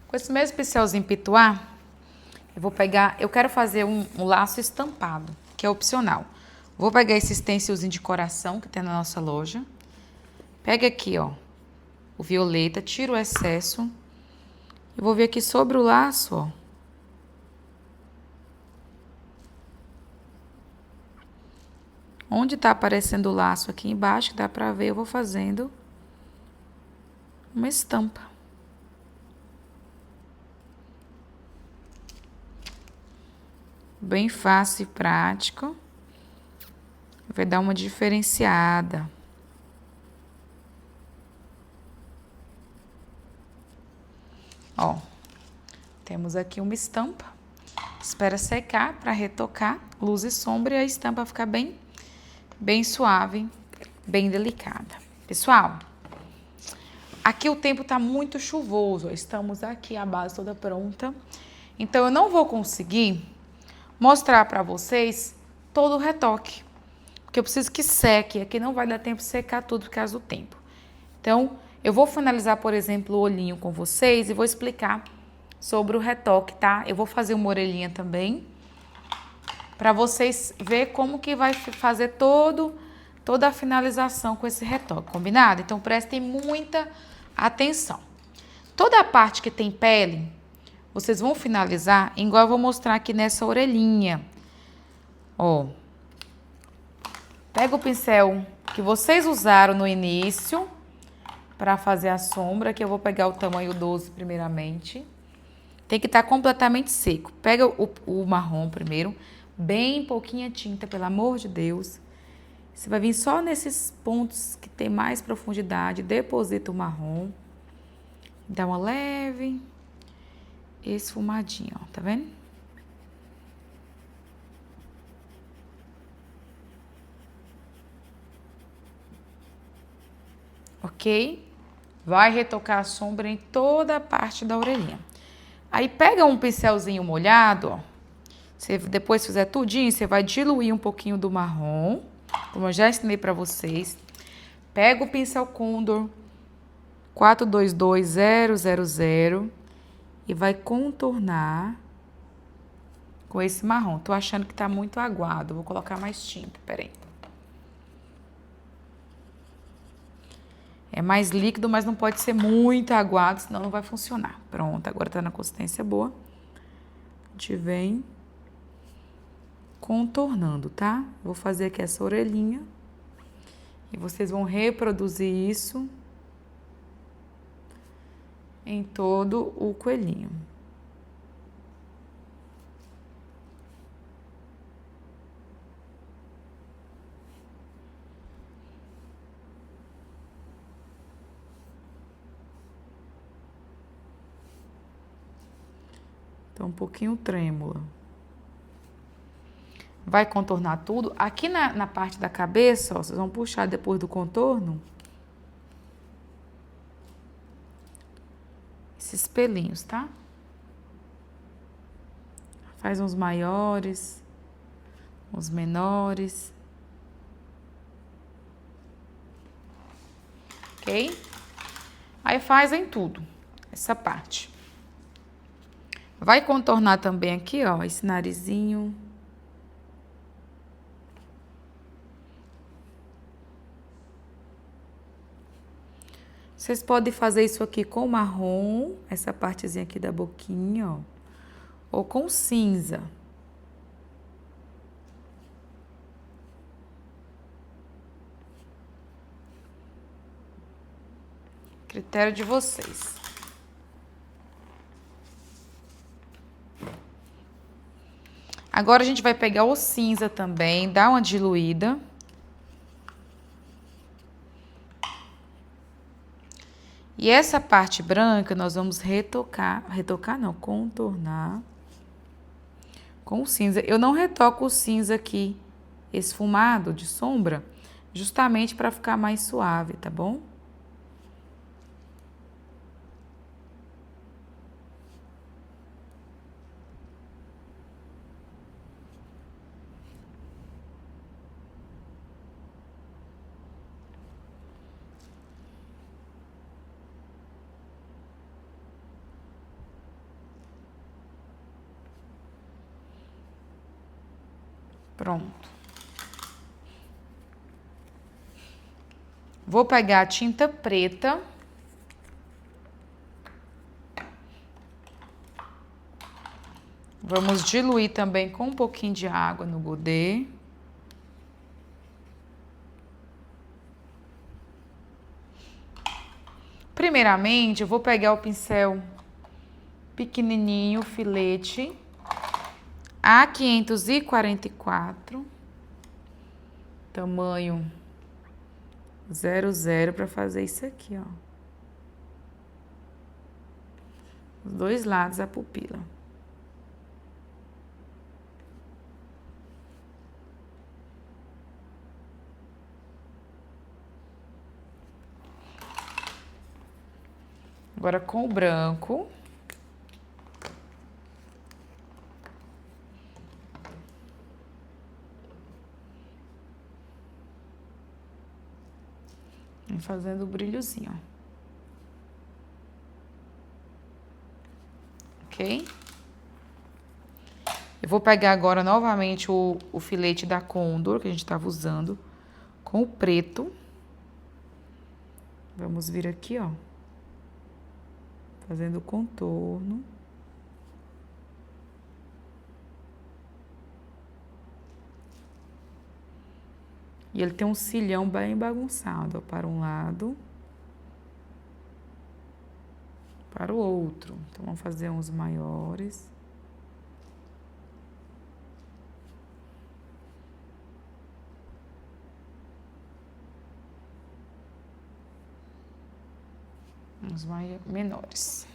Com esse mesmo pincelzinho pituá, eu vou pegar, eu quero fazer um laço estampado, que é opcional. Vou pegar esse stencilzinho de coração que tem na nossa loja. Pega aqui, ó, o violeta, tira o excesso. Eu vou vir aqui sobre o laço, ó. Onde tá aparecendo o laço aqui embaixo, que dá pra ver, eu vou fazendo uma estampa. Bem fácil e prático. Vai dar uma diferenciada. Ó, temos aqui uma estampa. Espera secar para retocar, luz e sombra, e a estampa ficar bem suave, bem delicada. Pessoal, aqui o tempo tá muito chuvoso, ó, estamos aqui, a base toda pronta. Então, eu não vou conseguir mostrar para vocês todo o retoque, porque eu preciso que seque, aqui não vai dar tempo de secar tudo por causa do tempo. Então, eu vou finalizar, por exemplo, o olhinho com vocês e vou explicar sobre o retoque, tá? Eu vou fazer uma orelhinha também, para vocês verem como que vai fazer toda a finalização com esse retoque, combinado? Então, prestem muita atenção. Toda a parte que tem pele, vocês vão finalizar igual eu vou mostrar aqui nessa orelhinha. Ó, pega o pincel que vocês usaram no início para fazer a sombra, que eu vou pegar o tamanho 12 primeiramente. Tem que estar completamente seco. Pega o marrom primeiro, bem pouquinha tinta, pelo amor de Deus. Você vai vir só nesses pontos que tem mais profundidade, deposita o marrom, dá uma leve esfumadinha, ó, tá vendo? Ok? Vai retocar a sombra em toda a parte da orelhinha. Aí pega um pincelzinho molhado, ó, Você depois fizer tudinho, você vai diluir um pouquinho do marrom, como eu já ensinei pra vocês. Pega o pincel Condor 422000 e vai contornar com esse marrom. Tô achando que tá muito aguado, vou colocar mais tinta, peraí. É mais líquido, mas não pode ser muito aguado, senão não vai funcionar. Pronto, agora tá na consistência boa. A gente vem contornando, tá? Vou fazer aqui essa orelhinha. E vocês vão reproduzir isso em todo o coelhinho. Tá um pouquinho trêmula. Vai contornar tudo. Aqui na parte da cabeça, ó, vocês vão puxar depois do contorno esses pelinhos, tá? Faz uns maiores, uns menores. Ok? Aí faz em tudo, essa parte. Vai contornar também aqui, ó, esse narizinho. Vocês podem fazer isso aqui com marrom, essa partezinha aqui da boquinha, ó, ou com cinza. Critério de vocês. Agora a gente vai pegar o cinza também, dar uma diluída. E essa parte branca nós vamos retocar não, contornar com o cinza. Eu não retoco o cinza aqui esfumado de sombra, justamente para ficar mais suave, tá bom? Pronto. Vou pegar a tinta preta. Vamos diluir também com um pouquinho de água no godê. Primeiramente, eu vou pegar o pincel pequenininho, filete, A544, tamanho 00, para fazer isso aqui, ó. Os dois lados da pupila. Agora com o branco. Vem fazendo o brilhozinho, ó. Ok? Eu vou pegar agora novamente o filete da Condor, que a gente estava usando, com o preto. Vamos vir aqui, ó. Fazendo o contorno. E ele tem um cilhão bem bagunçado, ó, para um lado, para o outro. Então, vamos fazer uns maiores. Uns menores.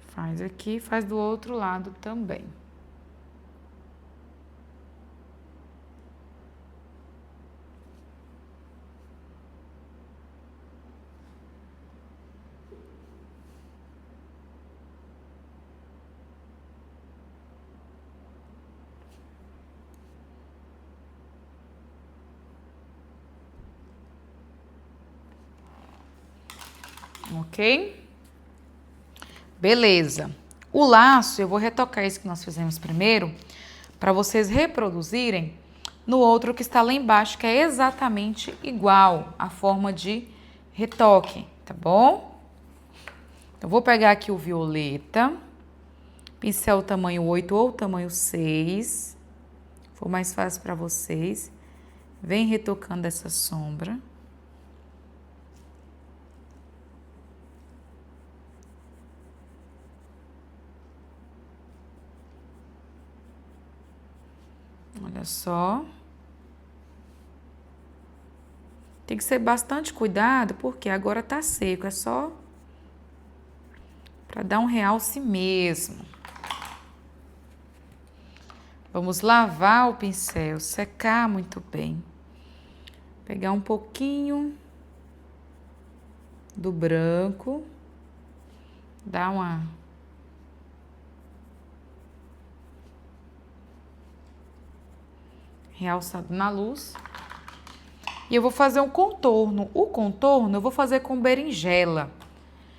Faz aqui, faz do outro lado também. ok? Beleza. O laço, eu vou retocar isso que nós fizemos primeiro, para vocês reproduzirem no outro que está lá embaixo, que é exatamente igual a forma de retoque, tá bom? Eu vou pegar aqui o violeta, pincel tamanho 8 ou tamanho 6, se for mais fácil para vocês. Vem retocando essa sombra. Olha só. Tem que ser bastante cuidado, porque agora tá seco, é só para dar um realce mesmo. Vamos lavar o pincel, secar muito bem. Pegar um pouquinho do branco, dar uma realçada na luz. E eu vou fazer um contorno. O contorno eu vou fazer com berinjela.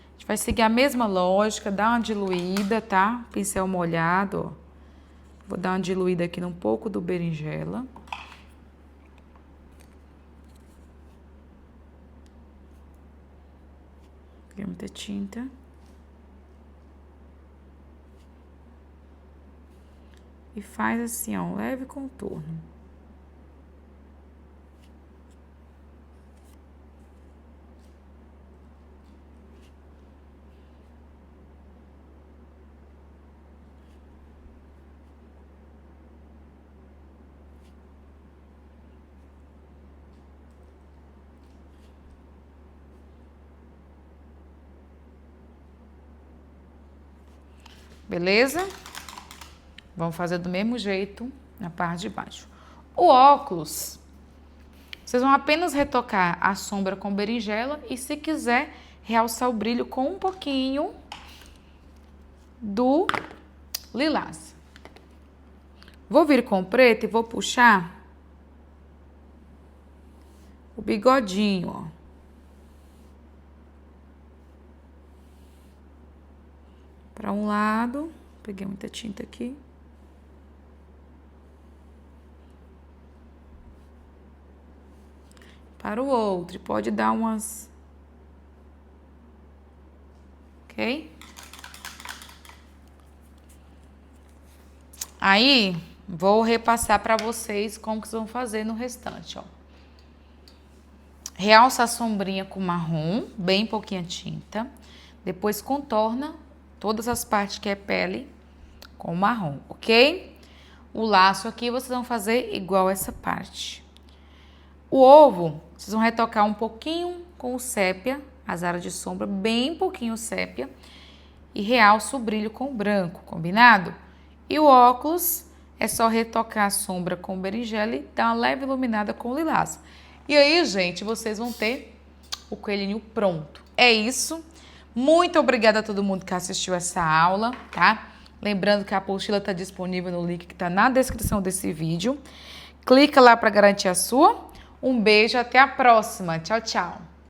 A gente vai seguir a mesma lógica, dar uma diluída, tá? Pincel molhado, ó. Vou dar uma diluída aqui num pouco do berinjela. Peguei muita tinta. E faz assim, ó, um leve contorno. Beleza? Vamos fazer do mesmo jeito na parte de baixo. O óculos, vocês vão apenas retocar a sombra com berinjela e, se quiser, realçar o brilho com um pouquinho do lilás. Vou vir com o preto e vou puxar o bigodinho, ó. Para um lado, peguei muita tinta aqui. Para o outro, pode dar umas... Ok? Aí, vou repassar para vocês como que vocês vão fazer no restante, ó. Realça a sombrinha com marrom, bem pouquinha tinta. Depois contorna todas as partes que é pele com marrom, ok? O laço aqui vocês vão fazer igual essa parte. O ovo, vocês vão retocar um pouquinho com o sépia, as áreas de sombra, bem pouquinho sépia. E realça o brilho com branco, combinado? E o óculos é só retocar a sombra com berinjela e dar uma leve iluminada com lilás. E aí, gente, vocês vão ter o coelhinho pronto. É isso. Muito obrigada a todo mundo que assistiu essa aula, tá? Lembrando que a apostila está disponível no link que está na descrição desse vídeo. Clica lá para garantir a sua. Um beijo, até a próxima. Tchau, tchau.